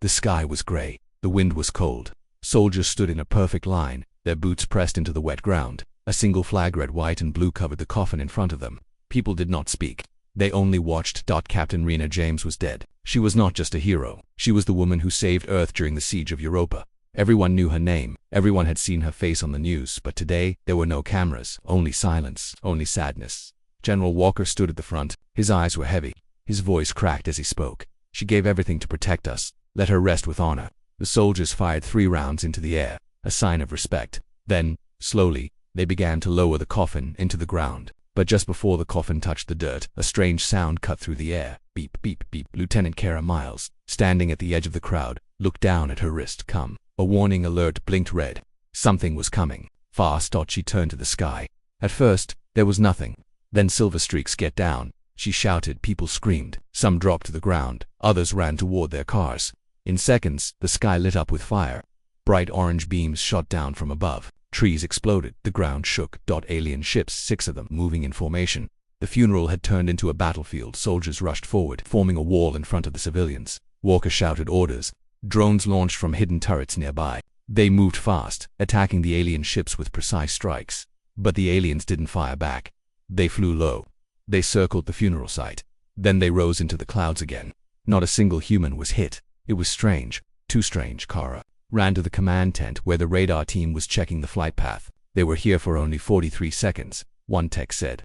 The sky was gray. The wind was cold. Soldiers stood in a perfect line, their boots pressed into the wet ground. A single flag, red, white, and blue, covered the coffin in front of them. People did not speak. They only watched. Captain Rena James was dead. She was not just a hero. She was the woman who saved Earth during the siege of Europa. Everyone knew her name. Everyone had seen her face on the news, but today there were no cameras, only silence, only sadness. General Walker stood at the front. His eyes were heavy. His voice cracked as he spoke. She gave everything to protect us. Let her rest with honor. The soldiers fired 3 rounds into the air, a sign of respect. Then, slowly, they began to lower the coffin into the ground. But just before the coffin touched the dirt, a strange sound cut through the air. Beep, beep, beep. Lieutenant Cara Miles, standing at the edge of the crowd, looked down at her wrist. Come. A warning alert blinked red. Something was coming. Fast. She turned to the sky. At first, there was nothing. Then silver streaks. Get down. She shouted. People screamed. Some dropped to the ground. Others ran toward their cars. In seconds, the sky lit up with fire. Bright orange beams shot down from above. Trees exploded. The ground shook. Alien ships, 6 of them, moving in formation. The funeral had turned into a battlefield. Soldiers rushed forward, forming a wall in front of the civilians. Walker shouted orders. Drones launched from hidden turrets nearby. They moved fast, attacking the alien ships with precise strikes. But the aliens didn't fire back. They flew low. They circled the funeral site. Then they rose into the clouds again. Not a single human was hit. It was strange. Too strange. Cara ran to the command tent where the radar team was checking the flight path. They were here for only 43 seconds, one tech said.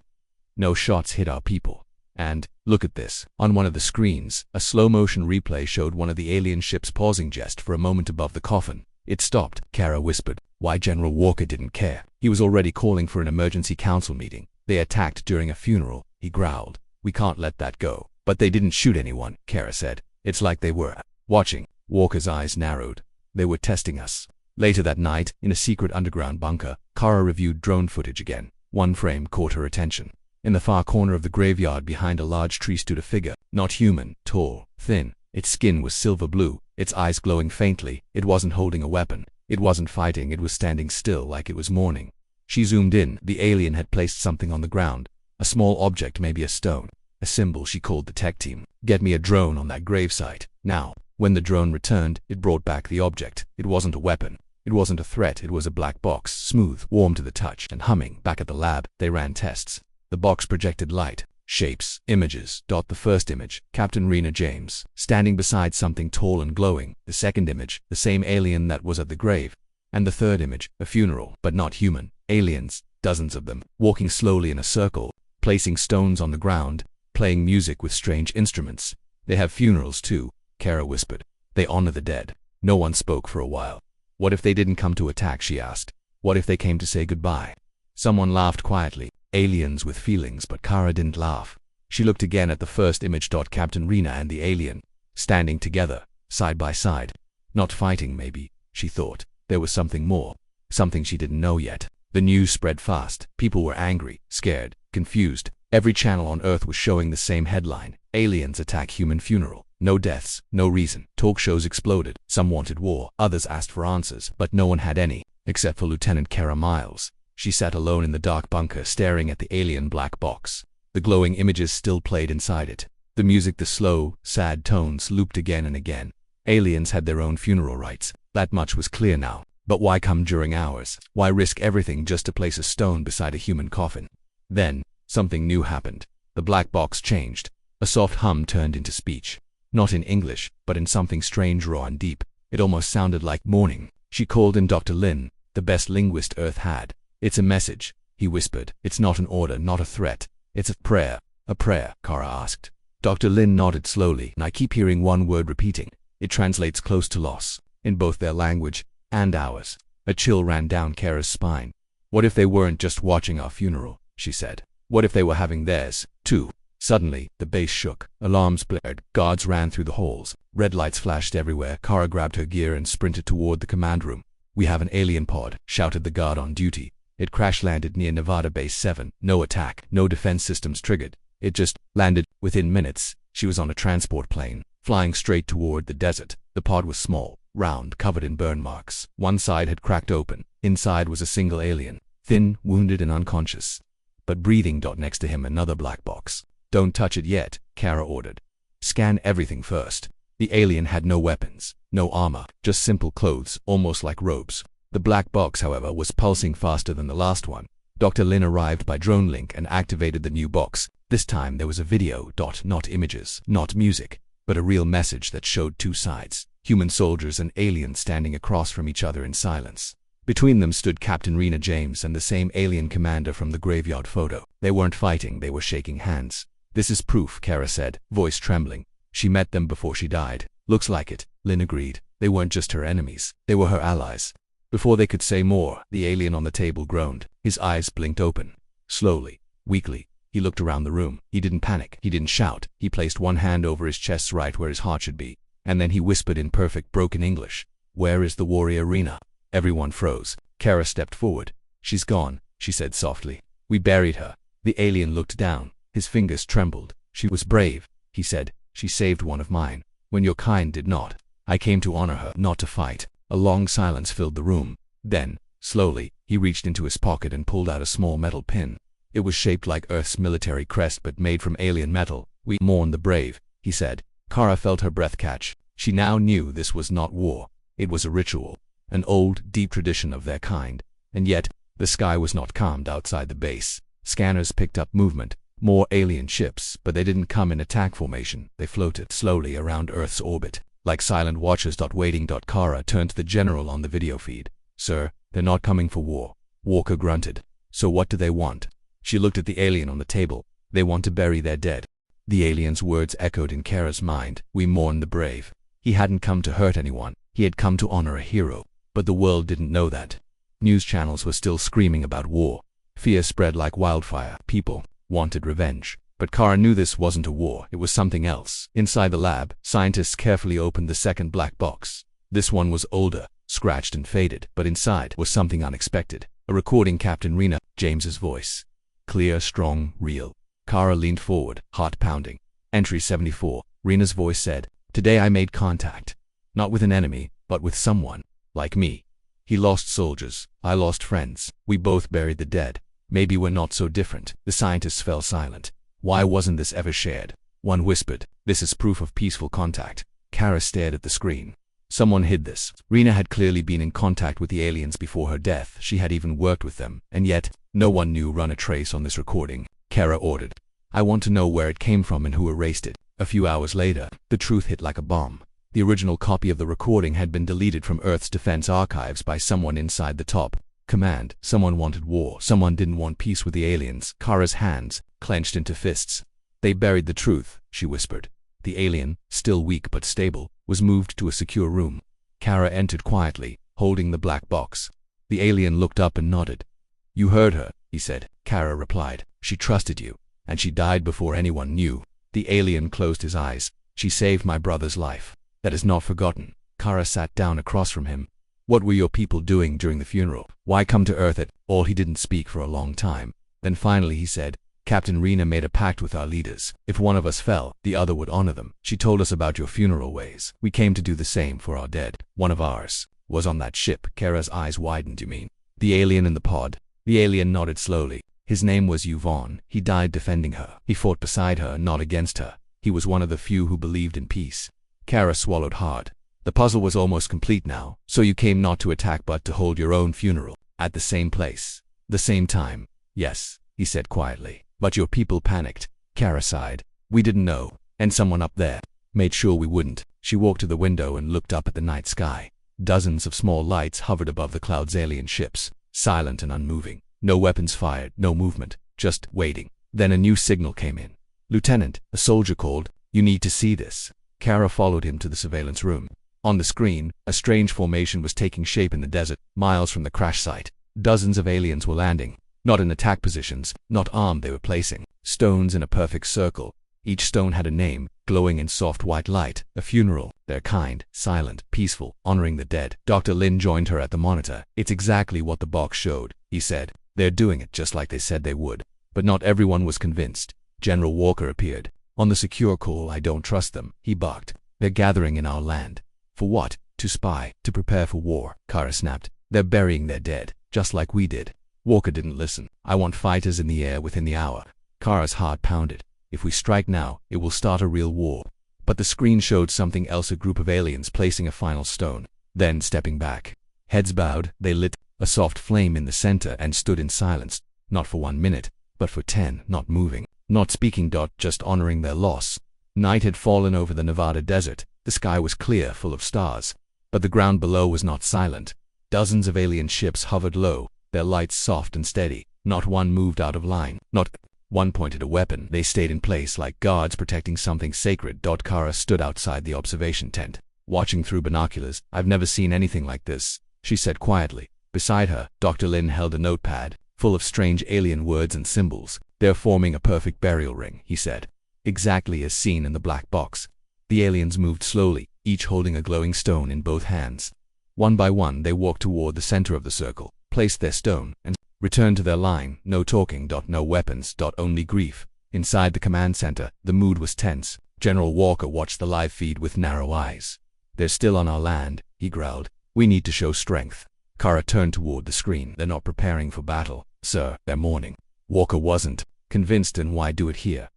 No shots hit our people. And, look at this. On one of the screens, a slow-motion replay showed one of the alien ships pausing just for a moment above the coffin. It stopped. Cara whispered. Why? General Walker didn't care. He was already calling for an emergency council meeting. They attacked during a funeral, he growled. We can't let that go. But they didn't shoot anyone, Cara said. It's like they were watching. Walker's eyes narrowed. They were testing us. Later that night, in a secret underground bunker, Cara reviewed drone footage again. One frame caught her attention. In the far corner of the graveyard behind a large tree stood a figure, not human, tall, thin. Its skin was silver blue, its eyes glowing faintly. It wasn't holding a weapon. It wasn't fighting. It was standing still like it was mourning. She zoomed in. The alien had placed something on the ground. A small object, maybe a stone. A symbol. She called the tech team. Get me a drone on that gravesite, now. When the drone returned, it brought back the object. It wasn't a weapon. It wasn't a threat. It was a black box, smooth, warm to the touch, and humming. Back at the lab, they ran tests. The box projected light, shapes, images. The first image, Captain Rena James, standing beside something tall and glowing. The second image, the same alien that was at the grave. And the third image, a funeral, but not human. Aliens, dozens of them, walking slowly in a circle, placing stones on the ground, playing music with strange instruments. They have funerals too, Cara whispered. They honor the dead. No one spoke for a while. What if they didn't come to attack, she asked. What if they came to say goodbye? Someone laughed quietly. Aliens with feelings, but Cara didn't laugh. She looked again at the first image. Captain Rena and the alien, standing together, side by side. Not fighting, maybe, she thought. There was something more, something she didn't know yet. The news spread fast. People were angry, scared, confused. Every channel on Earth was showing the same headline. Aliens attack human funeral. No deaths, no reason. Talk shows exploded. Some wanted war. Others asked for answers, but no one had any, except for Lieutenant Cara Miles. She sat alone in the dark bunker, staring at the alien black box. The glowing images still played inside it. The music, the slow, sad tones looped again and again. Aliens had their own funeral rites. That much was clear now. But why come during ours? Why risk everything just to place a stone beside a human coffin? Then, something new happened. The black box changed. A soft hum turned into speech. Not in English, but in something strange, raw and deep. It almost sounded like mourning. She called in Dr. Lin, the best linguist Earth had. It's a message, he whispered. It's not an order, not a threat. It's a prayer. A prayer, Cara asked. Dr. Lin nodded slowly. I keep hearing one word repeating. It translates close to loss, in both their language and ours. A chill ran down Cara's spine. What if they weren't just watching our funeral, she said. What if they were having theirs, too? Suddenly, the base shook. Alarms blared. Guards ran through the halls. Red lights flashed everywhere. Cara grabbed her gear and sprinted toward the command room. We have an alien pod, shouted the guard on duty. It crash-landed near Nevada Base 7. No attack, no defense systems triggered. It just landed. Within minutes, she was on a transport plane, flying straight toward the desert. The pod was small, round, covered in burn marks. One side had cracked open. Inside was a single alien, thin, wounded and unconscious, but breathing. Next to him, another black box. Don't touch it yet, Cara ordered. Scan everything first. The alien had no weapons, no armor, just simple clothes, almost like robes. The black box, however, was pulsing faster than the last one. Dr. Lin arrived by drone link and activated the new box. This time there was a video, not images, not music, but a real message that showed two sides, human soldiers and aliens standing across from each other in silence. Between them stood Captain Rena James and the same alien commander from the graveyard photo. They weren't fighting, they were shaking hands. "This is proof," Cara said, voice trembling. "She met them before she died." "Looks like it," Lin agreed. They weren't just her enemies, they were her allies. Before they could say more, the alien on the table groaned. His eyes blinked open. Slowly, weakly, he looked around the room. He didn't panic, he didn't shout. He placed one hand over his chest right where his heart should be. And then he whispered in perfect broken English, "Where is the warrior Rena?" Everyone froze. Cara stepped forward. "She's gone," she said softly. "We buried her." The alien looked down. His fingers trembled. "She was brave," he said. "She saved one of mine, when your kind did not. I came to honor her, not to fight." A long silence filled the room. Then, slowly, he reached into his pocket and pulled out a small metal pin. It was shaped like Earth's military crest but made from alien metal. "We mourn the brave," he said. Cara felt her breath catch. She now knew this was not war. It was a ritual, an old, deep tradition of their kind. And yet, the sky was not calmed outside the base. Scanners picked up movement, more alien ships, but they didn't come in attack formation. They floated slowly around Earth's orbit, like silent watchers. Waiting. Cara turned to the general on the video feed. "Sir, they're not coming for war." Walker grunted. "So what do they want?" She looked at the alien on the table. "They want to bury their dead." The alien's words echoed in Cara's mind. "We mourn the brave." He hadn't come to hurt anyone. He had come to honor a hero. But the world didn't know that. News channels were still screaming about war. Fear spread like wildfire. People wanted revenge. But Cara knew this wasn't a war, it was something else. Inside the lab, scientists carefully opened the second black box. This one was older, scratched and faded, but inside was something unexpected. A recording, Captain Rena James's voice. Clear, strong, real. Cara leaned forward, heart pounding. Entry 74, Rena's voice said, "Today I made contact. Not with an enemy, but with someone. Like me. He lost soldiers, I lost friends. We both buried the dead. Maybe we're not so different." The scientists fell silent. Why wasn't this ever shared? One whispered, "This is proof of peaceful contact." Cara stared at the screen. Someone hid this. Rena had clearly been in contact with the aliens before her death. She had even worked with them. And yet, no one knew. "Run a trace on this recording," Cara ordered. "I want to know where it came from and who erased it." A few hours later, the truth hit like a bomb. The original copy of the recording had been deleted from Earth's defense archives by someone inside the top command. Someone wanted war. Someone didn't want peace with the aliens. Cara's hands clenched into fists. "They buried the truth," she whispered. The alien, still weak but stable, was moved to a secure room. Cara entered quietly, holding the black box. The alien looked up and nodded. "You heard her," he said. Cara replied. "She trusted you, and she died before anyone knew." The alien closed his eyes. "She saved my brother's life. That is not forgotten." Cara sat down across from him. "What were your people doing during the funeral? Why come to Earth at all?" He didn't speak for a long time. Then finally he said, "Captain Rena made a pact with our leaders. If one of us fell, the other would honor them. She told us about your funeral ways. We came to do the same for our dead. One of ours was on that ship." Cara's eyes widened. "You mean the alien in the pod?" The alien nodded slowly. "His name was Yvonne. He died defending her. He fought beside her, not against her. He was one of the few who believed in peace." Cara swallowed hard. The puzzle was almost complete now. "So you came not to attack but to hold your own funeral. At the same place. The same time." "Yes," he said quietly. "But your people panicked." Cara sighed. "We didn't know. And someone up there made sure we wouldn't." She walked to the window and looked up at the night sky. Dozens of small lights hovered above the clouds. Alien ships, silent and unmoving. No weapons fired, no movement, just waiting. Then a new signal came in. "Lieutenant," a soldier called. "You need to see this." Cara followed him to the surveillance room. On the screen, a strange formation was taking shape in the desert, miles from the crash site. Dozens of aliens were landing. Not in attack positions, not armed. They were placing stones in a perfect circle. Each stone had a name, glowing in soft white light. A funeral, their kind, silent, peaceful, honoring the dead. Dr. Lin joined her at the monitor. "It's exactly what the box showed," he said. "They're doing it just like they said they would." But not everyone was convinced. General Walker appeared. "On the secure call, I don't trust them," he barked. "They're gathering in our land." "For what?" "To spy, to prepare for war," Cara snapped. "They're burying their dead, just like we did." Walker didn't listen. "I want fighters in the air within the hour." Cara's heart pounded. "If we strike now, it will start a real war." But the screen showed something else, a group of aliens placing a final stone, then stepping back. Heads bowed, they lit a soft flame in the center and stood in silence, not for 1 minute, but for 10, not moving, not speaking, just honoring their loss. Night had fallen over the Nevada desert. The sky was clear, full of stars. But the ground below was not silent. Dozens of alien ships hovered low, their lights soft and steady. Not one moved out of line. Not one pointed a weapon. They stayed in place like guards protecting something sacred. Cara stood outside the observation tent, watching through binoculars. "I've never seen anything like this," she said quietly. Beside her, Dr. Lin held a notepad, full of strange alien words and symbols. "They're forming a perfect burial ring," he said. "Exactly as seen in the black box." The aliens moved slowly, each holding a glowing stone in both hands. One by one, they walked toward the center of the circle, placed their stone, and returned to their line. No talking, no weapons, only grief. Inside the command center, the mood was tense. General Walker watched the live feed with narrow eyes. "They're still on our land," he growled. "We need to show strength." Cara turned toward the screen. "They're not preparing for battle, sir. They're mourning." Walker wasn't convinced. "And why do it here?"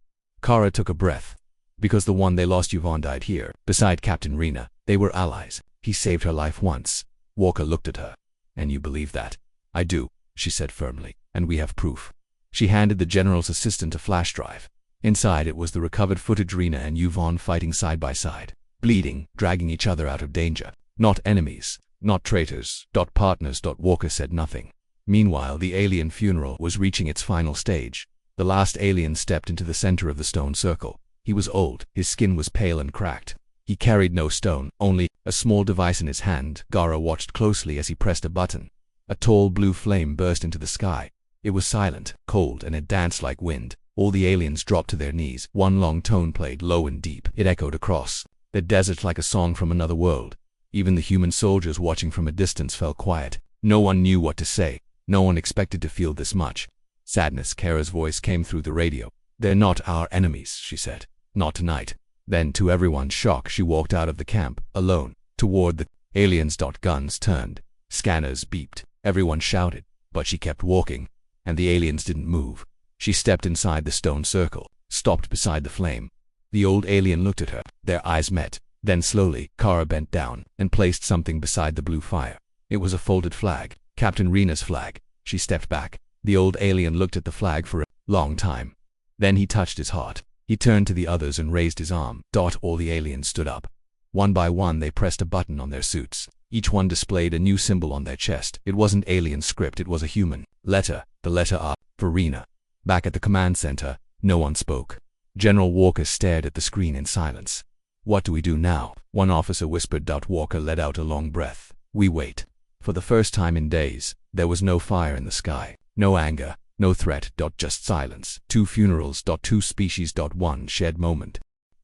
Cara took a breath. "Because the one they lost, Yvonne, died here, beside Captain Rena. They were allies. He saved her life once." Walker looked at her. "And you believe that?" "I do," she said firmly. "And we have proof." She handed the general's assistant a flash drive. Inside it was the recovered footage, Rena and Yvonne fighting side by side, bleeding, dragging each other out of danger. Not enemies, not traitors, partners. Walker said nothing. Meanwhile, the alien funeral was reaching its final stage. The last alien stepped into the center of the stone circle. He was old, his skin was pale and cracked. He carried no stone, only a small device in his hand. Cara watched closely as he pressed a button. A tall blue flame burst into the sky. It was silent, cold, and it danced like wind. All the aliens dropped to their knees. One long tone played low and deep. It echoed across the desert like a song from another world. Even the human soldiers watching from a distance fell quiet. No one knew what to say. No one expected to feel this much. Sadness. Cara's voice came through the radio. "They're not our enemies," she said. "Not tonight." Then, to everyone's shock, she walked out of the camp, alone, toward the aliens. Guns turned. Scanners beeped. Everyone shouted. But she kept walking, and the aliens didn't move. She stepped inside the stone circle, stopped beside the flame. The old alien looked at her. Their eyes met. Then slowly, Cara bent down and placed something beside the blue fire. It was a folded flag, Captain Rena's flag. She stepped back. The old alien looked at the flag for a long time. Then he touched his heart. He turned to the others and raised his arm. All the aliens stood up. One by one, they pressed a button on their suits. Each one displayed a new symbol on their chest. It wasn't alien script, it was a human letter, the letter R, for Rena. Back at the command center, no one spoke. General Walker stared at the screen in silence. "What do we do now?" one officer whispered. Walker let out a long breath. "We wait." For the first time in days, there was no fire in the sky, no anger, no threat. Just silence. 2 funerals. 2 species. 1 shared moment.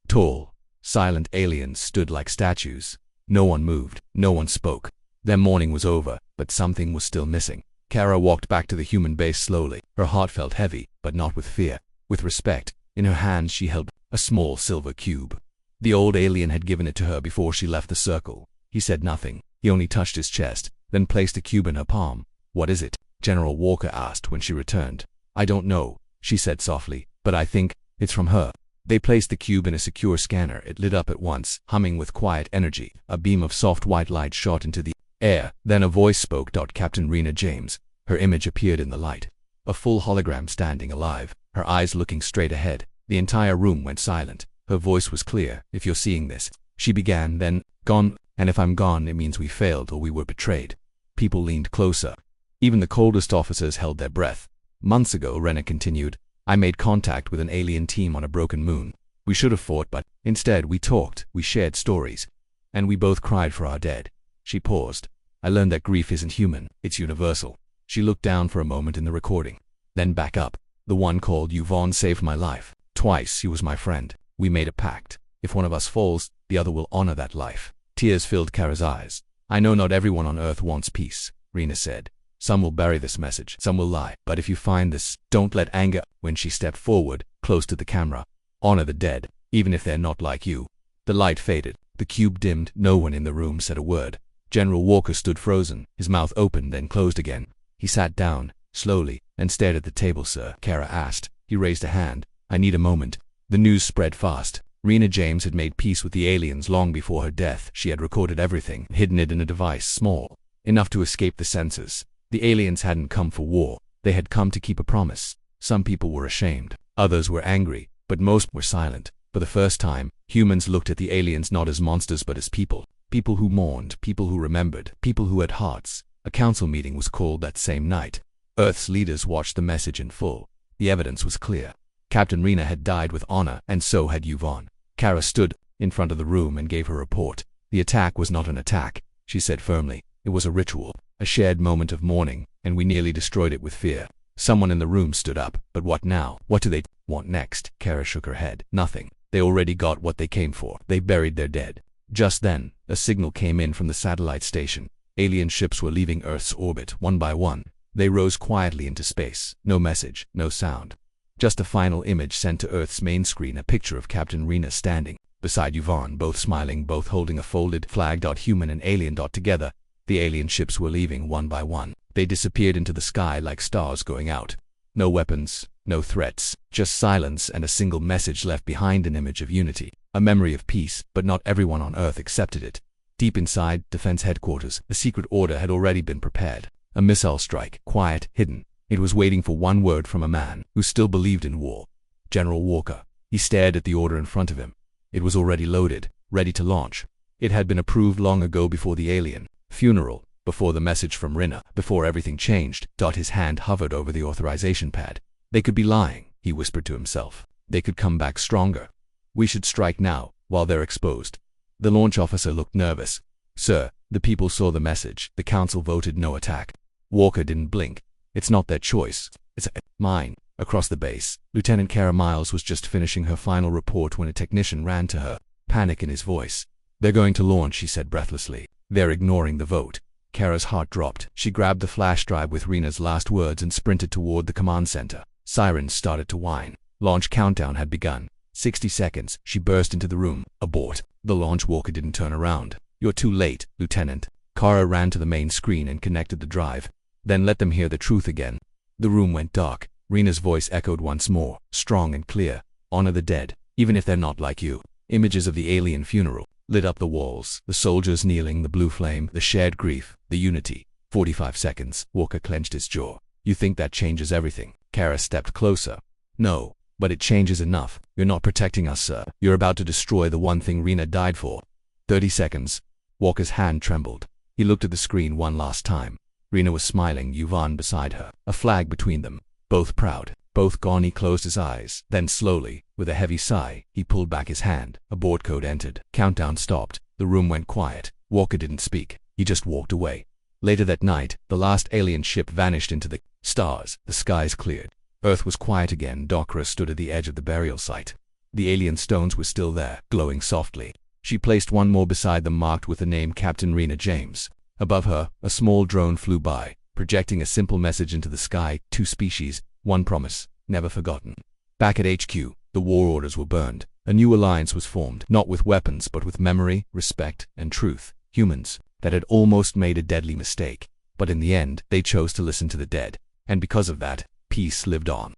Tall, silent aliens stood like statues. No one moved, no one spoke. Their mourning was over, but something was still missing. Cara walked back to the human base slowly. Her heart felt heavy, but not with fear, with respect. In her hands she held a small silver cube. The old alien had given it to her before she left the circle. He said nothing. He only touched his chest, then placed the cube in her palm. "What is it?" General Walker asked when she returned. "I don't know," she said softly, "but I think it's from her." They placed the cube in a secure scanner. It lit up at once, humming with quiet energy. A beam of soft white light shot into the air. Then a voice spoke. "Captain Rena James." Her image appeared in the light. A full hologram standing alive, her eyes looking straight ahead. The entire room went silent. Her voice was clear. "If you're seeing this," she began, then, "gone, and if I'm gone, it means we failed or we were betrayed." People leaned closer. Even the coldest officers held their breath. "Months ago," Rena continued, "I made contact with an alien team on a broken moon. We should have fought, but instead we talked, we shared stories, and we both cried for our dead." She paused. "I learned that grief isn't human, it's universal." She looked down for a moment in the recording, then back up. "The one called Yvonne saved my life. Twice he was my friend. We made a pact. If one of us falls, the other will honor that life." Tears filled Cara's eyes. "I know not everyone on Earth wants peace," Rena said. "Some will bury this message, some will lie. But if you find this, don't let anger—" When she stepped forward, close to the camera, "Honor the dead, even if they're not like you." The light faded. The cube dimmed. No one in the room said a word. General Walker stood frozen, his mouth open then closed again. He sat down, slowly, and stared at the table. "Sir," Cara asked. He raised a hand. "I need a moment." The news spread fast. Rena James had made peace with the aliens long before her death. She had recorded everything, hidden it in a device small enough to escape the sensors. The aliens hadn't come for war. They had come to keep a promise. Some people were ashamed. Others were angry, but most were silent. For the first time, humans looked at the aliens not as monsters but as people. People who mourned, people who remembered, people who had hearts. A council meeting was called that same night. Earth's leaders watched the message in full. The evidence was clear. Captain Rena had died with honor, and so had Yvonne. Cara stood in front of the room and gave her report. The attack was not an attack, she said firmly. It was a ritual, a shared moment of mourning, and we nearly destroyed it with fear. Someone in the room stood up. But what now? What do they want next? Cara shook her head. Nothing. They already got what they came for. They buried their dead. Just then, a signal came in from the satellite station. Alien ships were leaving Earth's orbit, one by one. They rose quietly into space. No message, no sound. Just a final image sent to Earth's main screen, a picture of Captain Rena standing beside Yvonne, both smiling, both holding a folded flag. Human and alien together. The alien ships were leaving one by one. They disappeared into the sky like stars going out. No weapons, no threats, just silence and a single message left behind, an image of unity, a memory of peace, but not everyone on Earth accepted it. Deep inside Defense Headquarters, a secret order had already been prepared. A missile strike, quiet, hidden. It was waiting for one word from a man who still believed in war. General Walker. He stared at the order in front of him. It was already loaded, ready to launch. It had been approved long ago, before the alien funeral, before the message from Rena, before everything changed. His hand hovered over the authorization pad. They could be lying, he whispered to himself. They could come back stronger. We should strike now, while they're exposed. The launch officer looked nervous. Sir, the people saw the message. The council voted no attack. Walker didn't blink. It's not their choice. It's mine. Across the base, Lieutenant Cara Miles was just finishing her final report when a technician ran to her, panic in his voice. They're going to launch, she said breathlessly. They're ignoring the vote. Cara's heart dropped. She grabbed the flash drive with Rena's last words and sprinted toward the command center. Sirens started to whine. Launch countdown had begun. 60 seconds. She burst into the room. Abort. The launch. Walker didn't turn around. You're too late, Lieutenant. Cara ran to the main screen and connected the drive. Then let them hear the truth again. The room went dark. Rena's voice echoed once more, strong and clear. Honor the dead, even if they're not like you. Images of the alien funeral lit up the walls, the soldiers kneeling, the blue flame, the shared grief, the unity. 45 seconds. Walker clenched his jaw. You think that changes everything? Cara stepped closer. No, but it changes enough. You're not protecting us, sir. You're about to destroy the one thing Rena died for. 30 seconds. Walker's hand trembled. He looked at the screen one last time. Rena was smiling, Yvonne beside her, a flag between them. Both proud, both gone. He closed his eyes. Then slowly, with a heavy sigh, he pulled back his hand. A board code entered. Countdown stopped. The room went quiet. Walker didn't speak. He just walked away. Later that night, the last alien ship vanished into the stars. The skies cleared. Earth was quiet again. Cara stood at the edge of the burial site. The alien stones were still there, glowing softly. She placed one more beside them, marked with the name Captain Rena James. Above her, a small drone flew by, projecting a simple message into the sky: 2 species, 1 promise, never forgotten. Back at HQ, the war orders were burned. A new alliance was formed, not with weapons but with memory, respect, and truth. Humans that had almost made a deadly mistake. But in the end, they chose to listen to the dead. And because of that, peace lived on.